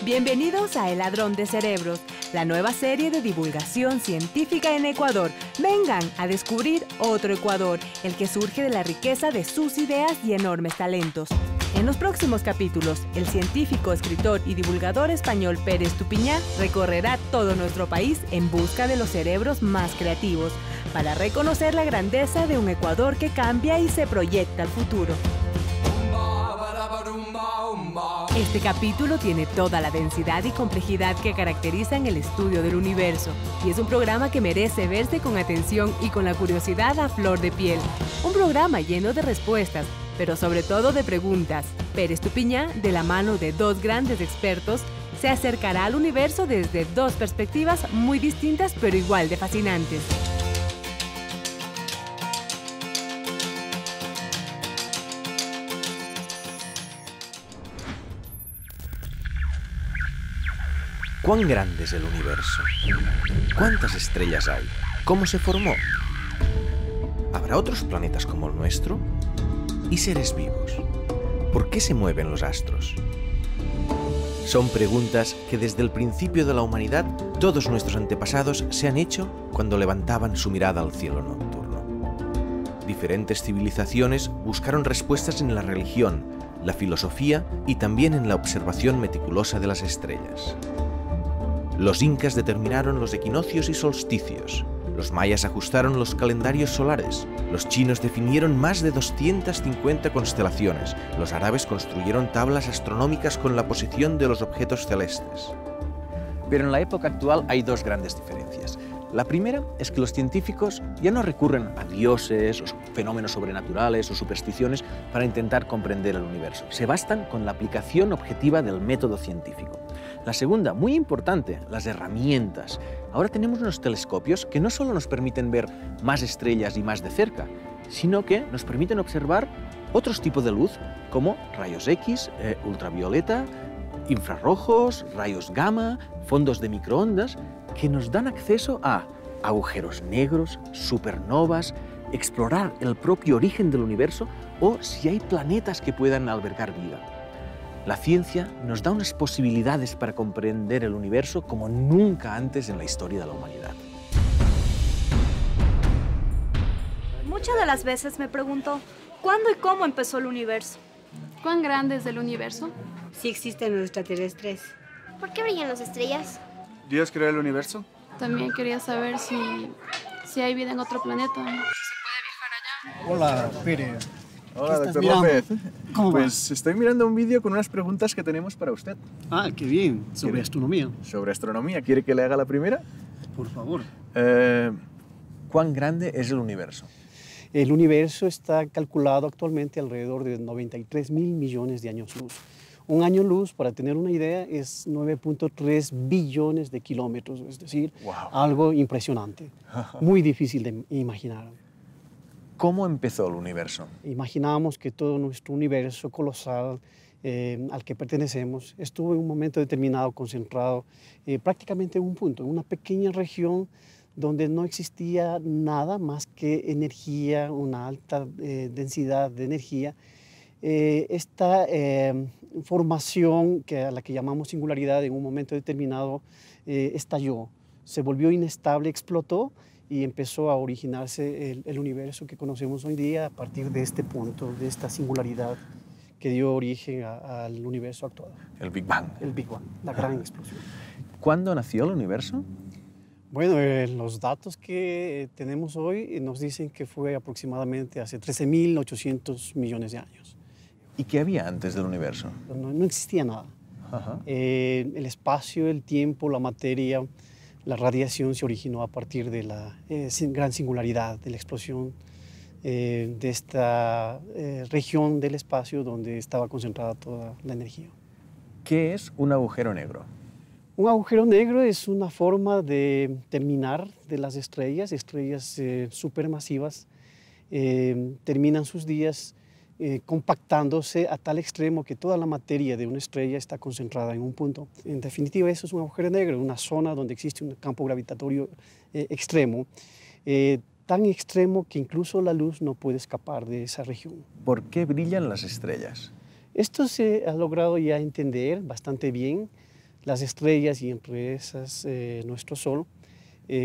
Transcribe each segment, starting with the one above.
Bienvenidos a El Ladrón de Cerebros, la nueva serie de divulgación científica en Ecuador. Vengan a descubrir otro Ecuador, el que surge de la riqueza de sus ideas y enormes talentos. En los próximos capítulos, el científico, escritor y divulgador español Pere Estupiñán recorrerá todo nuestro país en busca de los cerebros más creativos, para reconocer la grandeza de un Ecuador que cambia y se proyecta al futuro. Este capítulo tiene toda la densidad y complejidad que caracterizan el estudio del universo, y es un programa que merece verse con atención y con la curiosidad a flor de piel. Un programa lleno de respuestas, pero sobre todo de preguntas. Pere Estupiñán, de la mano de dos grandes expertos, se acercará al universo desde dos perspectivas muy distintas pero igual de fascinantes. ¿Cuán grande es el universo? ¿Cuántas estrellas hay? ¿Cómo se formó? ¿Habrá otros planetas como el nuestro? ¿Y seres vivos? ¿Por qué se mueven los astros? Son preguntas que desde el principio de la humanidad todos nuestros antepasados se han hecho cuando levantaban su mirada al cielo nocturno. Diferentes civilizaciones buscaron respuestas en la religión, la filosofía y también en la observación meticulosa de las estrellas. Los incas determinaron los equinoccios y solsticios, los mayas ajustaron los calendarios solares, los chinos definieron más de 250 constelaciones, los árabes construyeron tablas astronómicas con la posición de los objetos celestes. Pero en la época actual hay dos grandes diferencias. La primera es que los científicos ya no recurren a dioses, o fenómenos sobrenaturales o supersticiones para intentar comprender el universo. Se bastan con la aplicación objetiva del método científico. La segunda, muy importante, las herramientas. Ahora tenemos unos telescopios que no solo nos permiten ver más estrellas y más de cerca, sino que nos permiten observar otros tipos de luz, como rayos X, ultravioleta, infrarrojos, rayos gamma, fondos de microondas, que nos dan acceso a agujeros negros, supernovas, explorar el propio origen del universo o si hay planetas que puedan albergar vida. La ciencia nos da unas posibilidades para comprender el universo como nunca antes en la historia de la humanidad. Muchas de las veces me pregunto, ¿cuándo y cómo empezó el universo? ¿Cuán grande es el universo? Si existen los extraterrestres. ¿Por qué brillan las estrellas? ¿Dios creó el universo? También quería saber si hay vida en otro planeta. Si se puede viajar allá. Hola, Pere. Hola, ¿Qué doctor estás López. ¿Cómo Pues estoy mirando un vídeo con unas preguntas que tenemos para usted. Ah, qué bien. Sobre astronomía. Sobre astronomía. ¿Quiere que le haga la primera? Por favor. ¿Cuán grande es el universo? El universo está calculado actualmente alrededor de 93.000 millones de años luz. Un año luz, para tener una idea, es 9.3 billones de kilómetros, es decir, algo impresionante, muy difícil de imaginar. ¿Cómo empezó el universo? Imaginamos que todo nuestro universo colosal al que pertenecemos estuvo en un momento determinado concentrado prácticamente en un punto, en una pequeña región donde no existía nada más que energía, una alta densidad de energía. Esta formación, a la que llamamos singularidad, en un momento determinado estalló, se volvió inestable, explotó y empezó a originarse el universo que conocemos hoy día a partir de este punto, de esta singularidad que dio origen al universo actual. El Big Bang. El Big Bang, la gran explosión. ¿Cuándo nació el universo? Bueno, los datos que tenemos hoy nos dicen que fue aproximadamente hace 13.800 millones de años. ¿Y qué había antes del universo? No existía nada. El espacio, el tiempo, la materia, la radiación se originó a partir de la gran singularidad, de la explosión de esta región del espacio donde estaba concentrada toda la energía. ¿Qué es un agujero negro? Un agujero negro es una forma de terminar de las estrellas supermasivas, terminan sus días compactándose a tal extremo que toda la materia de una estrella está concentrada en un punto. En definitiva, eso es un agujero negro, una zona donde existe un campo gravitatorio extremo, tan extremo que incluso la luz no puede escapar de esa región. ¿Por qué brillan las estrellas? Esto se ha logrado ya entender bastante bien. Las estrellas, y entre esas nuestro Sol,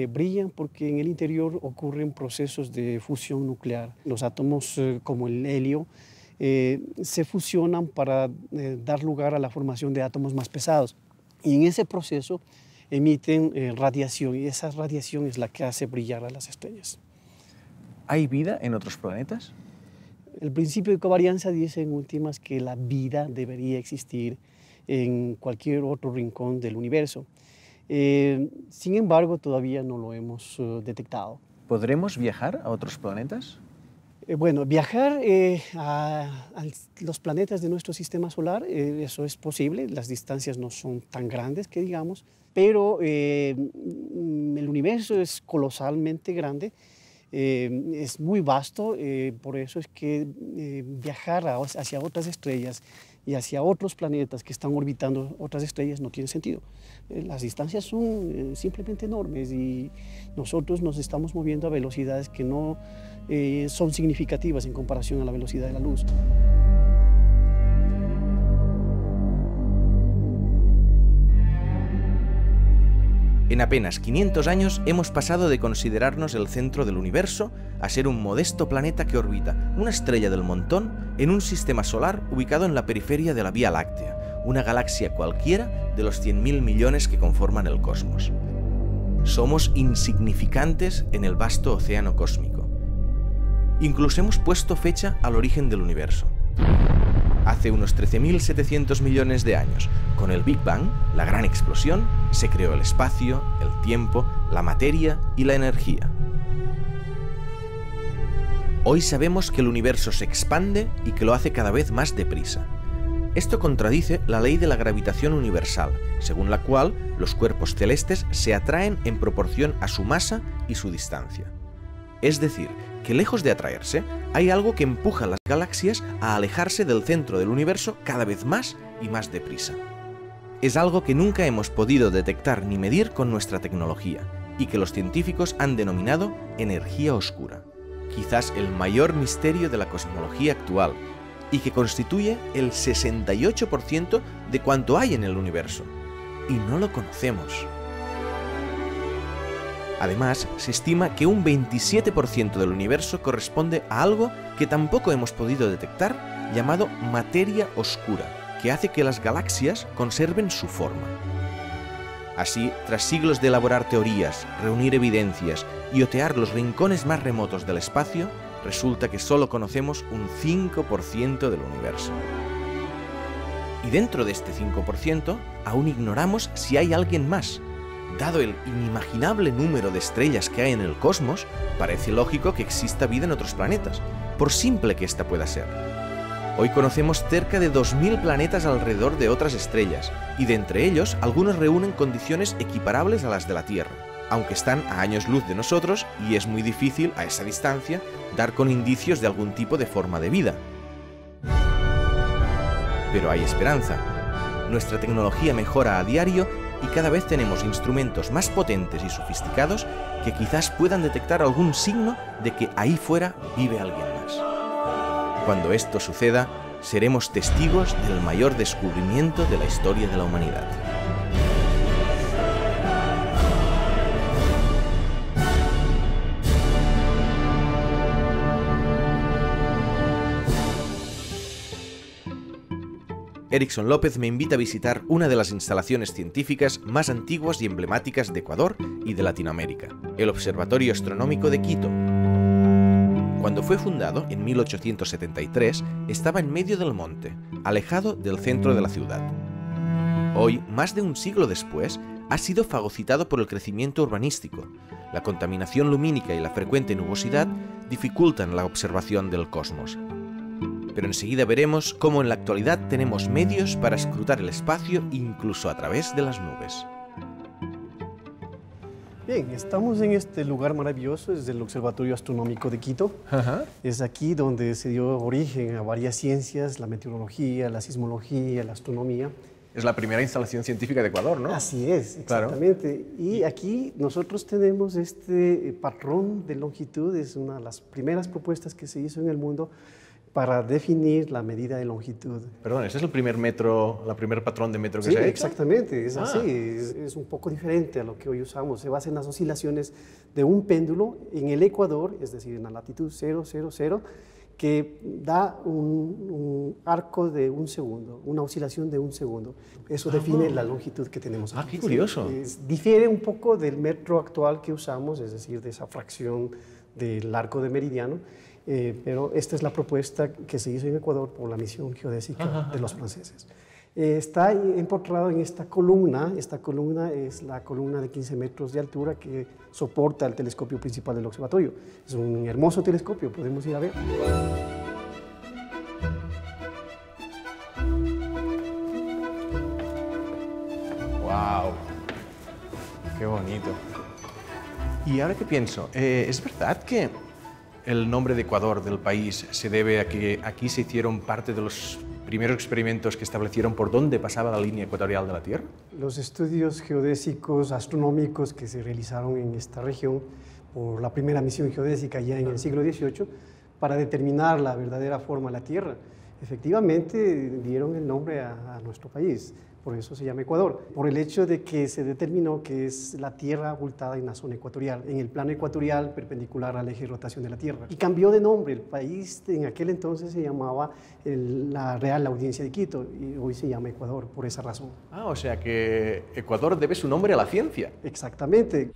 brillan porque en el interior ocurren procesos de fusión nuclear. Los átomos como el helio se fusionan para dar lugar a la formación de átomos más pesados. Y en ese proceso emiten radiación, y esa radiación es la que hace brillar a las estrellas. ¿Hay vida en otros planetas? El principio de covarianza dice en últimas que la vida debería existir en cualquier otro rincón del universo. Sin embargo, todavía no lo hemos detectado. ¿Podremos viajar a otros planetas? Bueno, viajar a los planetas de nuestro sistema solar, eso es posible. Las distancias no son tan grandes que digamos, pero el universo es colosalmente grande. Es muy vasto, por eso es que viajar hacia otras estrellas y hacia otros planetas que están orbitando otras estrellas no tiene sentido. Las distancias son simplemente enormes y nosotros nos estamos moviendo a velocidades que no son significativas en comparación a la velocidad de la luz. En apenas 500 años hemos pasado de considerarnos el centro del universo a ser un modesto planeta que orbita una estrella del montón en un sistema solar ubicado en la periferia de la Vía Láctea, una galaxia cualquiera de los 100.000 millones que conforman el cosmos. Somos insignificantes en el vasto océano cósmico. Incluso hemos puesto fecha al origen del universo. Hace unos 13.700 millones de años, con el Big Bang, la gran explosión, se creó el espacio, el tiempo, la materia y la energía. Hoy sabemos que el universo se expande y que lo hace cada vez más deprisa. Esto contradice la ley de la gravitación universal, según la cual los cuerpos celestes se atraen en proporción a su masa y su distancia. Es decir, que lejos de atraerse, hay algo que empuja a las galaxias a alejarse del centro del universo cada vez más y más deprisa. Es algo que nunca hemos podido detectar ni medir con nuestra tecnología, y que los científicos han denominado energía oscura, quizás el mayor misterio de la cosmología actual, y que constituye el 68% de cuanto hay en el universo. Y no lo conocemos. Además, se estima que un 27% del universo corresponde a algo que tampoco hemos podido detectar, llamado materia oscura, que hace que las galaxias conserven su forma. Así, tras siglos de elaborar teorías, reunir evidencias y otear los rincones más remotos del espacio, resulta que solo conocemos un 5% del universo. Y dentro de este 5%, aún ignoramos si hay alguien más. Dado el inimaginable número de estrellas que hay en el cosmos, parece lógico que exista vida en otros planetas, por simple que ésta pueda ser. Hoy conocemos cerca de 2.000 planetas alrededor de otras estrellas, y de entre ellos algunos reúnen condiciones equiparables a las de la Tierra, aunque están a años luz de nosotros y es muy difícil, a esa distancia, dar con indicios de algún tipo de forma de vida. Pero hay esperanza. Nuestra tecnología mejora a diario y cada vez tenemos instrumentos más potentes y sofisticados que quizás puedan detectar algún signo de que ahí fuera vive alguien más. Cuando esto suceda, seremos testigos del mayor descubrimiento de la historia de la humanidad. Erickson López me invita a visitar una de las instalaciones científicas más antiguas y emblemáticas de Ecuador y de Latinoamérica, el Observatorio Astronómico de Quito. Cuando fue fundado, en 1873, estaba en medio del monte, alejado del centro de la ciudad. Hoy, más de un siglo después, ha sido fagocitado por el crecimiento urbanístico. La contaminación lumínica y la frecuente nubosidad dificultan la observación del cosmos. Pero enseguida veremos cómo en la actualidad tenemos medios para escrutar el espacio incluso a través de las nubes. Bien, estamos en este lugar maravilloso, es el Observatorio Astronómico de Quito. Ajá. Es aquí donde se dio origen a varias ciencias, la meteorología, la sismología, la astronomía. Es la primera instalación científica de Ecuador, ¿no? Así es, exactamente. Claro. Y aquí nosotros tenemos este patrón de longitud, es una de las primeras propuestas que se hizo en el mundo para definir la medida de longitud. Perdón, ¿ese es el primer metro, el primer patrón de metro que Sí, se ha hecho? exactamente, es así, es un poco diferente a lo que hoy usamos. Se basa en las oscilaciones de un péndulo en el ecuador, es decir, en la latitud 0, 0, 0, que da un arco de un segundo, una oscilación de un segundo. Eso define la longitud que tenemos aquí. ¡Qué curioso! Difiere un poco del metro actual que usamos, es decir, de esa fracción del arco de meridiano, pero esta es la propuesta que se hizo en Ecuador por la misión geodésica de los franceses. Está empotrado en esta columna es la columna de 15 metros de altura que soporta el telescopio principal del observatorio. Es un hermoso telescopio, podemos ir a ver. ¡Wow! ¡Qué bonito! Y ahora que pienso, ¿es verdad que el nombre de Ecuador del país se debe a que aquí se hicieron parte de los primeros experimentos que establecieron por dónde pasaba la línea ecuatorial de la Tierra? Los estudios geodésicos astronómicos que se realizaron en esta región por la primera misión geodésica ya en el siglo XVIII para determinar la verdadera forma de la Tierra, efectivamente dieron el nombre a nuestro país. Por eso se llama Ecuador, por el hecho de que se determinó que es la Tierra abultada en la zona ecuatorial, en el plano ecuatorial perpendicular al eje de rotación de la Tierra. Y cambió de nombre, el país en aquel entonces se llamaba la Real Audiencia de Quito y hoy se llama Ecuador por esa razón. O sea que Ecuador debe su nombre a la ciencia. Exactamente.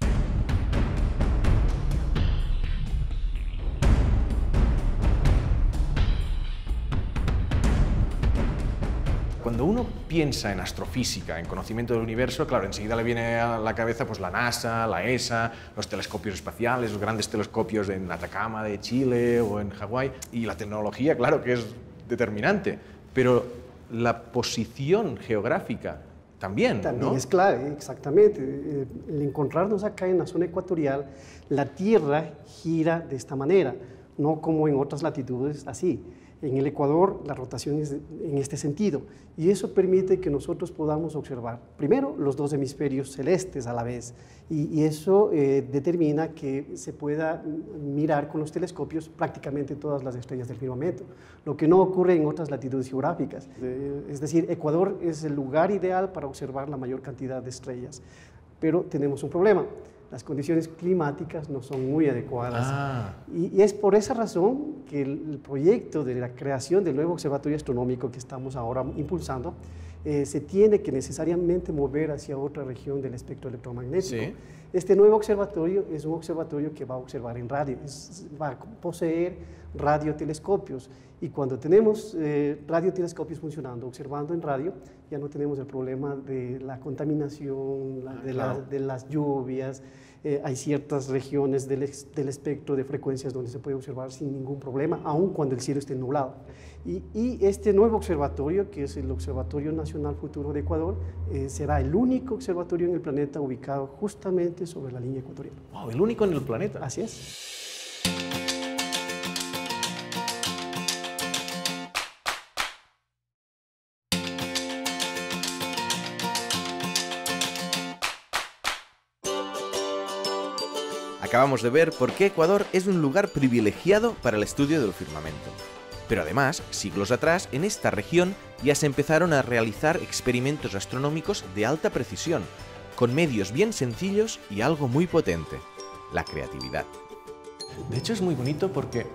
Cuando uno piensa en astrofísica, en conocimiento del universo, claro, enseguida le viene a la cabeza pues, la NASA, la ESA, los telescopios espaciales, los grandes telescopios en Atacama de Chile o en Hawái, y la tecnología, claro, que es determinante, pero la posición geográfica también, También ¿no? es clave, exactamente. El encontrarnos acá en la zona ecuatorial, la Tierra gira de esta manera, no como en otras latitudes así. En el Ecuador la rotación es en este sentido y eso permite que nosotros podamos observar primero los dos hemisferios celestes a la vez y eso determina que se pueda mirar con los telescopios prácticamente todas las estrellas del firmamento, lo que no ocurre en otras latitudes geográficas. Es decir, Ecuador es el lugar ideal para observar la mayor cantidad de estrellas, pero tenemos un problema. Las condiciones climáticas no son muy adecuadas. Y es por esa razón que el proyecto de la creación del nuevo observatorio astronómico que estamos ahora impulsando se tiene que necesariamente mover hacia otra región del espectro electromagnético. Sí. Este nuevo observatorio es un observatorio que va a observar en radio, va a poseer radiotelescopios y cuando tenemos radiotelescopios funcionando, observando en radio, ya no tenemos el problema de la contaminación, de las lluvias. Hay ciertas regiones del espectro de frecuencias donde se puede observar sin ningún problema, aun cuando el cielo esté nublado. Y este nuevo observatorio, que es el Observatorio Nacional Futuro de Ecuador, será el único observatorio en el planeta ubicado justamente sobre la línea ecuatorial. Wow, el único en el planeta. Así es. Acabamos de ver por qué Ecuador es un lugar privilegiado para el estudio del firmamento. Pero además, siglos atrás, en esta región ya se empezaron a realizar experimentos astronómicos de alta precisión, con medios bien sencillos y algo muy potente: la creatividad. De hecho, es muy bonito porque,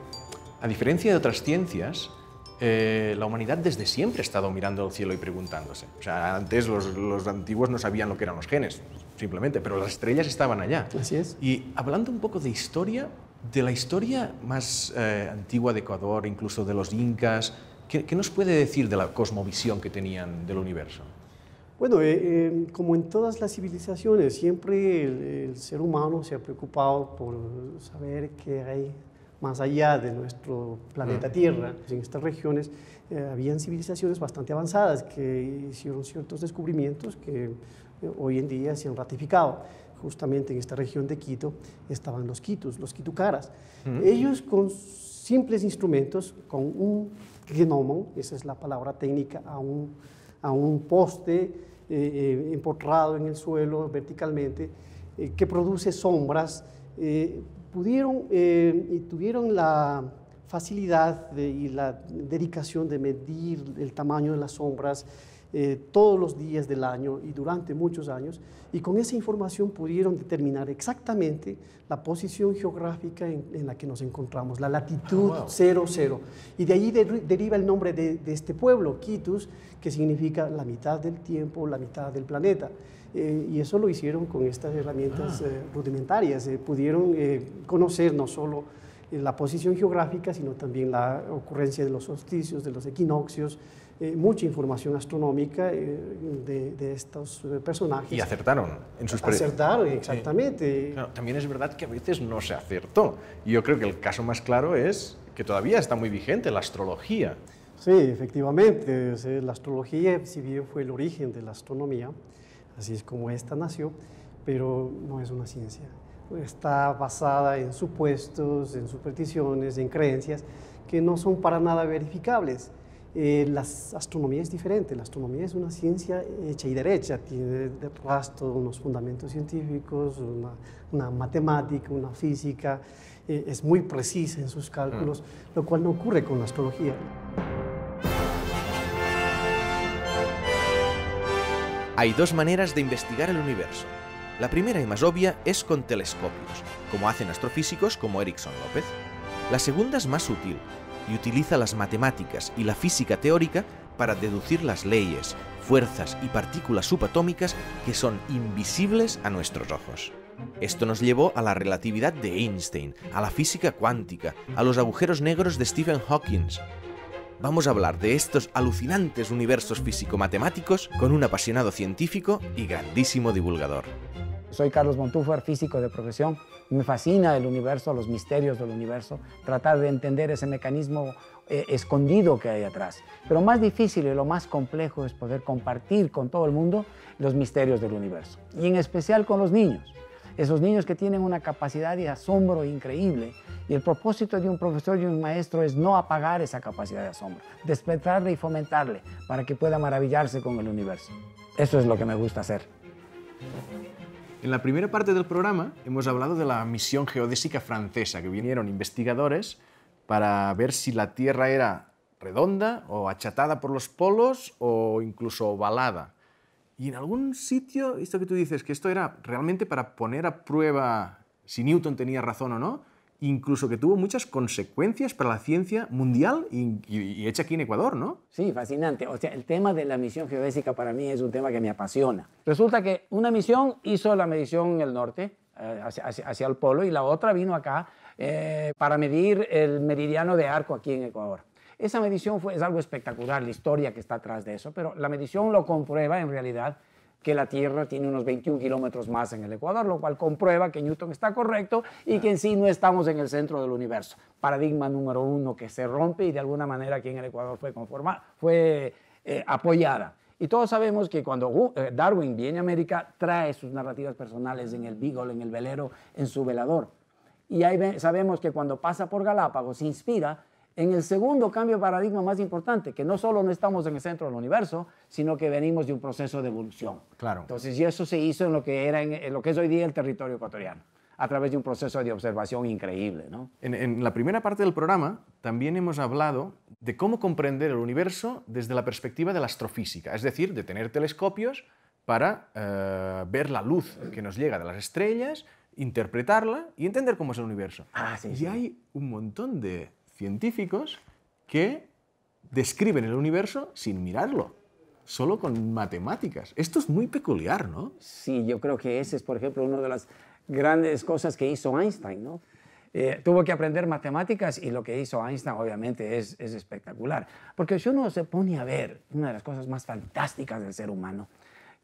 a diferencia de otras ciencias, la humanidad desde siempre ha estado mirando al cielo y preguntándose. O sea, antes los antiguos no sabían lo que eran los genes, simplemente, pero las estrellas estaban allá. Así es. Y hablando un poco de historia, de la historia más antigua de Ecuador, incluso de los incas, ¿qué nos puede decir de la cosmovisión que tenían del universo? Bueno, como en todas las civilizaciones, siempre el ser humano se ha preocupado por saber qué hay más allá de nuestro planeta Tierra. En estas regiones habían civilizaciones bastante avanzadas que hicieron ciertos descubrimientos que hoy en día se han ratificado. Justamente en esta región de Quito estaban los quitus, los quitucaras. Ellos con simples instrumentos, con un gnomon, esa es la palabra técnica, a un poste empotrado en el suelo verticalmente, que produce sombras, pudieron y tuvieron la facilidad y la dedicación de medir el tamaño de las sombras todos los días del año y durante muchos años, y con esa información pudieron determinar exactamente la posición geográfica en la que nos encontramos, la latitud 00, y de ahí deriva el nombre de este pueblo, Quitus, que significa la mitad del tiempo, la mitad del planeta. Y eso lo hicieron con estas herramientas rudimentarias. Pudieron conocer no solo la posición geográfica, sino también la ocurrencia de los solsticios, de los equinoccios, mucha información astronómica de estos personajes. Y acertaron en sus predicciones. Acertaron, exactamente. Sí. Claro, también es verdad que a veces no se acertó. Y yo creo que el caso más claro es que todavía está muy vigente la astrología. Sí, efectivamente. O sea, la astrología, si bien fue el origen de la astronomía, así es como esta nació, pero no es una ciencia. Está basada en supuestos, en supersticiones, en creencias que no son para nada verificables. La astronomía es diferente. La astronomía es una ciencia hecha y derecha, tiene detrás todos unos fundamentos científicos, una matemática, una física, es muy precisa en sus cálculos, lo cual no ocurre con la astrología. Hay dos maneras de investigar el universo. La primera y más obvia es con telescopios, como hacen astrofísicos como Erickson López. La segunda es más sutil y utiliza las matemáticas y la física teórica para deducir las leyes, fuerzas y partículas subatómicas que son invisibles a nuestros ojos. Esto nos llevó a la relatividad de Einstein, a la física cuántica, a los agujeros negros de Stephen Hawking. Vamos a hablar de estos alucinantes universos físico-matemáticos con un apasionado científico y grandísimo divulgador. Soy Carlos Montúfar, físico de profesión. Me fascina el universo, los misterios del universo, tratar de entender ese mecanismo escondido que hay atrás. Pero más difícil y lo más complejo es poder compartir con todo el mundo los misterios del universo. Y en especial con los niños. Esos niños que tienen una capacidad de asombro increíble. Y el propósito de un profesor y un maestro es no apagar esa capacidad de asombro, despertarle y fomentarle para que pueda maravillarse con el universo. Eso es lo que me gusta hacer. En la primera parte del programa hemos hablado de la misión geodésica francesa, que vinieron investigadores para ver si la Tierra era redonda o achatada por los polos o incluso ovalada. Y en algún sitio, esto que tú dices, que esto era realmente para poner a prueba si Newton tenía razón o no, incluso que tuvo muchas consecuencias para la ciencia mundial y hecha aquí en Ecuador, ¿no? Sí, fascinante. O sea, el tema de la misión geodésica para mí es un tema que me apasiona. Resulta que una misión hizo la medición en el norte, hacia el polo, y la otra vino acá para medir el meridiano de Arco aquí en Ecuador. Esa medición es algo espectacular, la historia que está atrás de eso, pero la medición lo comprueba en realidad que la Tierra tiene unos 21 kilómetros más en el Ecuador, lo cual comprueba que Newton está correcto y que en sí no estamos en el centro del universo. Paradigma número 1 que se rompe y de alguna manera aquí en el Ecuador fue apoyada. Y todos sabemos que cuando Darwin viene a América, trae sus narrativas personales en el Beagle, en el velero, en su velador. Y ahí sabemos que cuando pasa por Galápagos se inspira en el segundo cambio de paradigma más importante, que no solo no estamos en el centro del universo, sino que venimos de un proceso de evolución. Claro. Entonces, y eso se hizo en lo que es hoy día el territorio ecuatoriano, a través de un proceso de observación increíble, ¿no? En la primera parte del programa también hemos hablado de cómo comprender el universo desde la perspectiva de la astrofísica, es decir, de tener telescopios para ver la luz que nos llega de las estrellas, interpretarla y entender cómo es el universo. Y hay un montón de científicos que describen el universo sin mirarlo, solo con matemáticas. Esto es muy peculiar, ¿no? Sí, yo creo que ese es, por ejemplo, una de las grandes cosas que hizo Einstein, ¿no? Tuvo que aprender matemáticas y lo que hizo Einstein obviamente es espectacular. Porque si uno se pone a ver una de las cosas más fantásticas del ser humano,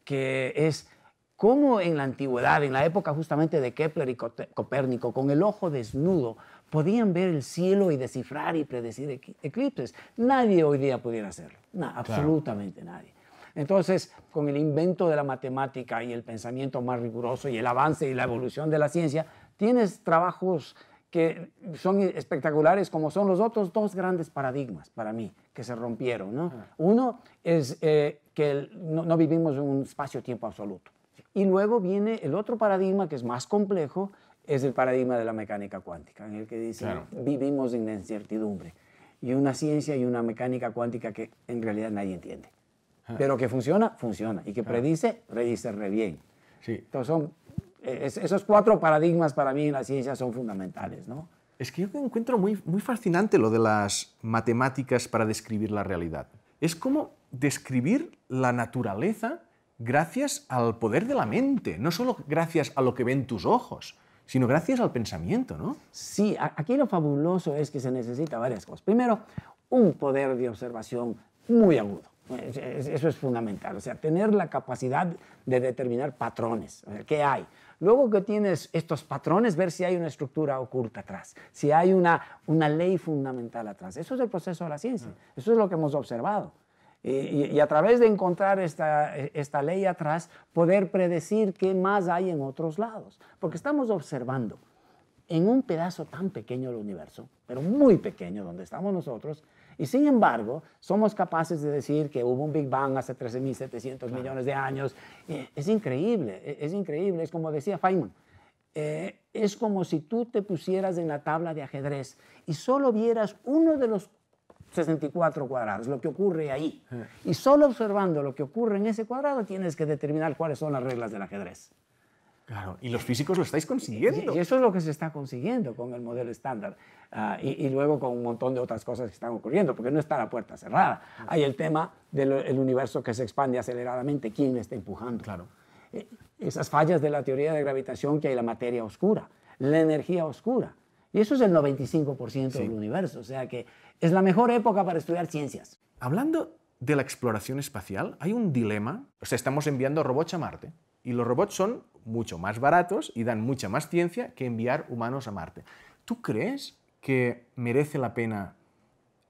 que es cómo en la antigüedad, en la época justamente de Kepler y Copérnico, con el ojo desnudo, podían ver el cielo y descifrar y predecir eclipses. Nadie hoy día pudiera hacerlo, absolutamente nadie. Entonces, con el invento de la matemática y el pensamiento más riguroso y el avance y la evolución de la ciencia, tienes trabajos que son espectaculares, como son los otros dos grandes paradigmas para mí, que se rompieron, ¿no? Uno es que no vivimos en un espacio-tiempo absoluto. Y luego viene el otro paradigma que es más complejo es el paradigma de la mecánica cuántica, en el que dice, vivimos en la incertidumbre. Y una ciencia y una mecánica cuántica que en realidad nadie entiende. Pero que funciona, funciona. Y que predice, predice re bien. Sí. Entonces, esos 4 paradigmas para mí en la ciencia son fundamentales, ¿no? Es que yo encuentro muy fascinante lo de las matemáticas para describir la realidad. Es como describir la naturaleza gracias al poder de la mente, no solo gracias a lo que ven tus ojos, sino gracias al pensamiento, ¿no? Sí, aquí lo fabuloso es que se necesita varias cosas. Primero, un poder de observación muy agudo. Eso es fundamental, o sea, tener la capacidad de determinar patrones, ¿qué hay? Luego que tienes estos patrones, ver si hay una estructura oculta atrás, si hay una ley fundamental atrás. Eso es el proceso de la ciencia, eso es lo que hemos observado. Y a través de encontrar esta ley atrás, poder predecir qué más hay en otros lados. Porque estamos observando en un pedazo tan pequeño del universo, pero muy pequeño donde estamos nosotros, y sin embargo somos capaces de decir que hubo un Big Bang hace 13.700 millones de años. Es increíble, es increíble. Es como decía Feynman, es como si tú te pusieras en la tabla de ajedrez y solo vieras uno de los 64 cuadrados, lo que ocurre ahí. Y solo observando lo que ocurre en ese cuadrado tienes que determinar cuáles son las reglas del ajedrez. Claro, y los físicos lo estáis consiguiendo. Y eso es lo que se está consiguiendo con el modelo estándar. Y luego con un montón de otras cosas que están ocurriendo, porque no está la puerta cerrada. Hay el tema del universo que se expande aceleradamente. ¿Quién le está empujando? Claro. Esas fallas de la teoría de gravitación, que hay la materia oscura, la energía oscura. Y eso es el 95% del universo. O sea que es la mejor época para estudiar ciencias. Hablando de la exploración espacial, hay un dilema. O sea, estamos enviando robots a Marte. Y los robots son mucho más baratos y dan mucha más ciencia que enviar humanos a Marte. ¿Tú crees que merece la pena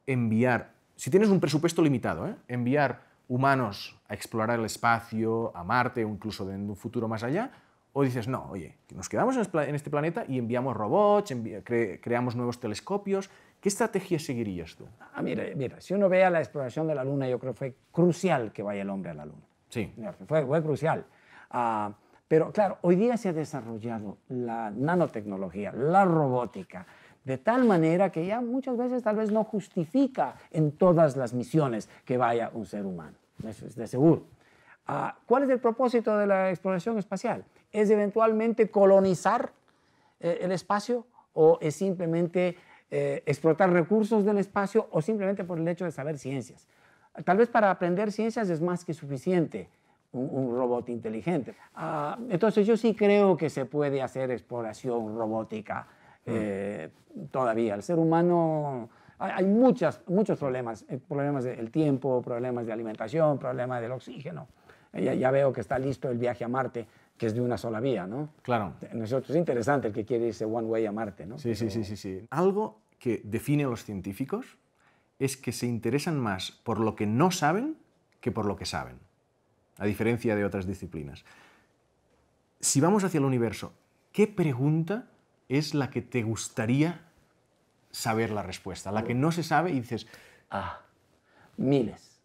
enviar, si tienes un presupuesto limitado, enviar humanos a explorar el espacio, a Marte o incluso en un futuro más allá? ¿O dices, no, oye, nos quedamos en este planeta y enviamos robots, creamos nuevos telescopios? ¿Qué estrategia seguirías tú? Mira, si uno ve a la exploración de la Luna, yo creo que fue crucial que vaya el hombre a la Luna. Sí. Fue crucial. Pero claro, hoy día se ha desarrollado la nanotecnología, la robótica, de tal manera que ya muchas veces tal vez no justifica en todas las misiones que vaya un ser humano. Eso es de seguro. ¿Cuál es el propósito de la exploración espacial? ¿Es eventualmente colonizar el espacio o es simplemente explotar recursos del espacio o simplemente por el hecho de saber ciencias? Tal vez para aprender ciencias es más que suficiente un robot inteligente. Entonces yo sí creo que se puede hacer exploración robótica todavía. El ser humano, hay muchos problemas, problemas del tiempo, problemas de alimentación, problemas del oxígeno. Ya veo que está listo el viaje a Marte, que es de una sola vía, ¿no? Claro. Nosotros es interesante el que quiere irse one way a Marte, ¿no? Sí, sí. Algo que define a los científicos es que se interesan más por lo que no saben que por lo que saben, a diferencia de otras disciplinas. Si vamos hacia el universo, ¿qué pregunta es la que te gustaría saber la respuesta? La que no se sabe y dices... Miles.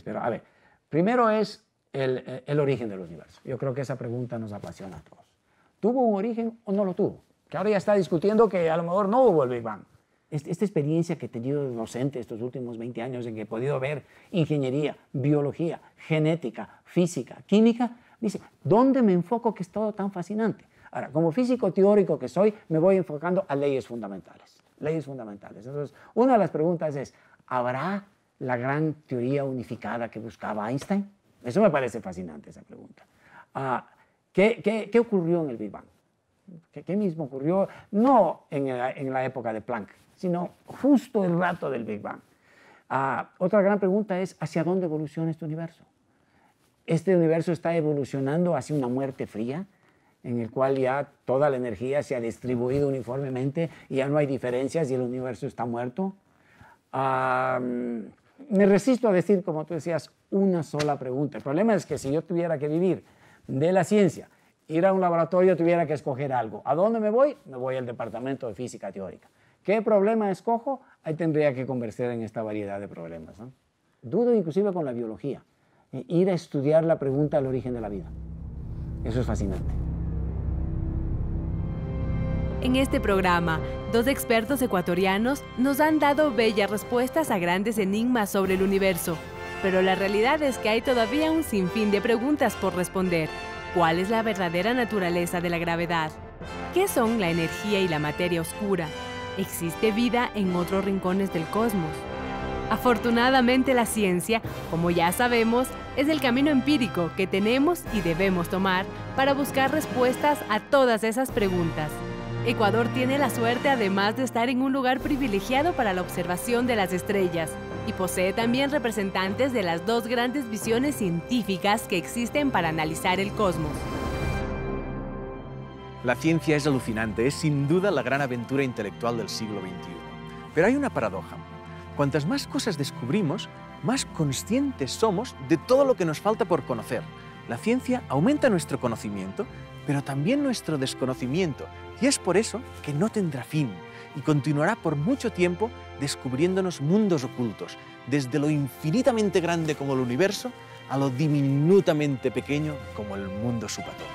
Pero a ver, primero es el origen del universo. Yo creo que esa pregunta nos apasiona a todos. ¿Tuvo un origen o no lo tuvo? Que ahora ya está discutiendo que a lo mejor no hubo el Big Bang. Esta experiencia que he tenido de docente estos últimos 20 años en que he podido ver ingeniería, biología, genética, física, química, dice, ¿dónde me enfoco que es todo tan fascinante? Ahora, como físico teórico que soy, me voy enfocando a leyes fundamentales. Leyes fundamentales. Entonces, una de las preguntas es, ¿habrá la gran teoría unificada que buscaba Einstein? Eso me parece fascinante, esa pregunta. ¿Qué ocurrió en el Big Bang? ¿Qué mismo ocurrió? No en la época de Planck, sino justo el rato del Big Bang. Otra gran pregunta es, ¿hacia dónde evoluciona este universo? ¿Este universo está evolucionando hacia una muerte fría, en el cual ya toda la energía se ha distribuido uniformemente y ya no hay diferencias y el universo está muerto? Me resisto a decir, como tú decías, una sola pregunta. El problema es que si yo tuviera que vivir de la ciencia, ir a un laboratorio, tuviera que escoger algo. ¿A dónde me voy? Me voy al departamento de física teórica. ¿Qué problema escojo? Ahí tendría que conversar en esta variedad de problemas, ¿no? Dudo inclusive con la biología. Ir a estudiar la pregunta del origen de la vida. Eso es fascinante. En este programa, 2 expertos ecuatorianos nos han dado bellas respuestas a grandes enigmas sobre el universo. Pero la realidad es que hay todavía un sinfín de preguntas por responder. ¿Cuál es la verdadera naturaleza de la gravedad? ¿Qué son la energía y la materia oscura? ¿Existe vida en otros rincones del cosmos? Afortunadamente, la ciencia, como ya sabemos, es el camino empírico que tenemos y debemos tomar para buscar respuestas a todas esas preguntas. Ecuador tiene la suerte, además, de estar en un lugar privilegiado para la observación de las estrellas y posee también representantes de las 2 grandes visiones científicas que existen para analizar el cosmos. La ciencia es alucinante, es sin duda la gran aventura intelectual del siglo XXI. Pero hay una paradoja. Cuantas más cosas descubrimos, más conscientes somos de todo lo que nos falta por conocer. La ciencia aumenta nuestro conocimiento, pero también nuestro desconocimiento, y es por eso que no tendrá fin y continuará por mucho tiempo descubriéndonos mundos ocultos, desde lo infinitamente grande como el universo a lo diminutamente pequeño como el mundo subatómico.